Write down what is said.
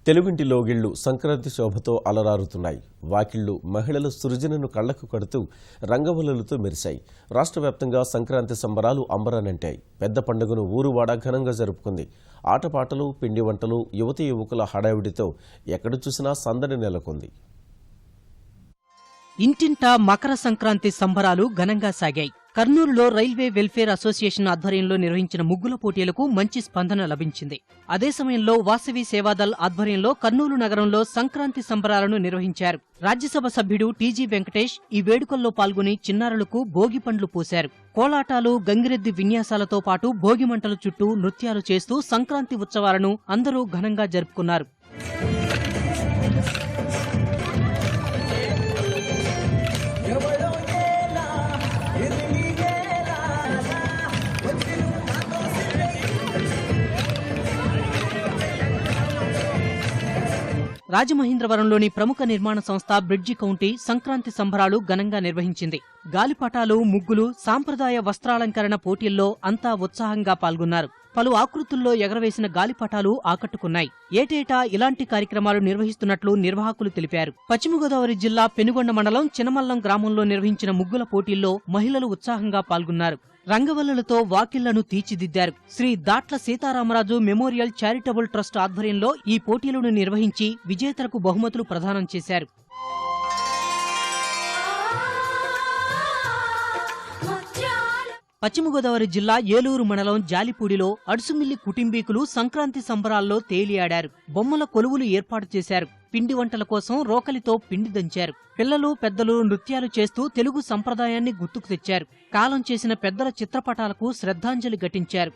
తెలుగింటి లోగిళ్లు సంక్రాంతి శోభతో అలరారుతున్నాయి. వాకిళ్లు మహిళల సృజనను కళ్లకు కడుతూ రంగవల్లులతో మెరిశాయి. రాష్ట్ర వ్యాప్తంగా సంక్రాంతి సంబరాలు అంబరానంటాయి. పెద్ద పండుగను ఊరువాడ ఘనంగా జరుపుకుంది. ఆటపాటలు, పిండి వంటలు, యువతీ యువకుల హడావిడితో ఎక్కడ చూసినా సందడి నెలకొంది. ఇంటింటా మకర సంక్రాంతి సంబరాలు ఘనంగా సాగాయి. కర్నూలులో రైల్వే వెల్ఫేర్ అసోసియేషన్ ఆధ్వర్యంలో నిర్వహించిన ముగ్గుల పోటీలకు మంచి స్పందన లభించింది. అదే సమయంలో వాసవి సేవాదల్ ఆధ్వర్యంలో కర్నూలు నగరంలో సంక్రాంతి సంబరాలను నిర్వహించారు. రాజ్యసభ సభ్యుడు టీజీ వెంకటేష్ ఈ వేడుకల్లో పాల్గొని చిన్నారులకు భోగి పండ్లు పూశారు. కోలాటాలు, గంగిరెద్ది విన్యాసాలతో పాటు భోగి మంటల చుట్టూ నృత్యాలు చేస్తూ సంక్రాంతి ఉత్సవాలను అందరూ ఘనంగా జరుపుకున్నారు. రాజమహేంద్రవరంలోని ప్రముఖ నిర్మాణ సంస్థ బ్రిడ్జి కౌంటీ సంక్రాంతి సంబరాలు ఘనంగా నిర్వహించింది. గాలిపటాలు, ముగ్గులు, సాంప్రదాయ వస్త్రాలంకరణ పోటీల్లో అంతా ఉత్సాహంగా పాల్గొన్నారు. పలు ఆకృతుల్లో ఎగరవేసిన గాలిపటాలు ఆకట్టుకున్నాయి. ఏటేటా ఇలాంటి కార్యక్రమాలు నిర్వహిస్తున్నట్లు నిర్వాహకులు తెలిపారు. పశ్చిమ గోదావరి జిల్లా పెనుగొండ మండలం చినమల్లం గ్రామంలో నిర్వహించిన ముగ్గుల పోటీల్లో మహిళలు ఉత్సాహంగా పాల్గొన్నారు. రంగవల్లులతో వాకిళ్లను తీర్చిదిద్దారు. Shri Datla Sitaramaraju memorial charitable trust ఆధ్వర్యంలో ఈ పోటీలను నిర్వహించి విజేతలకు బహుమతులు ప్రదానం చేశారు. పశ్చిమ గోదావరి జిల్లా ఏలూరు మండలం జాలిపూడిలో అడుసుమిల్లి కుటుంబీకులు సంక్రాంతి సంబరాల్లో తేలియాడారు. బొమ్మల కొలువులు ఏర్పాటు చేశారు. పిండి వంటల కోసం రోకలితో పిండి దంచారు. పిల్లలు, పెద్దలు నృత్యాలు చేస్తూ తెలుగు సంప్రదాయాన్ని గుర్తుకు తెచ్చారు. కాలం చేసిన పెద్దల చిత్రపటాలకు శ్రద్ధాంజలి ఘటించారు.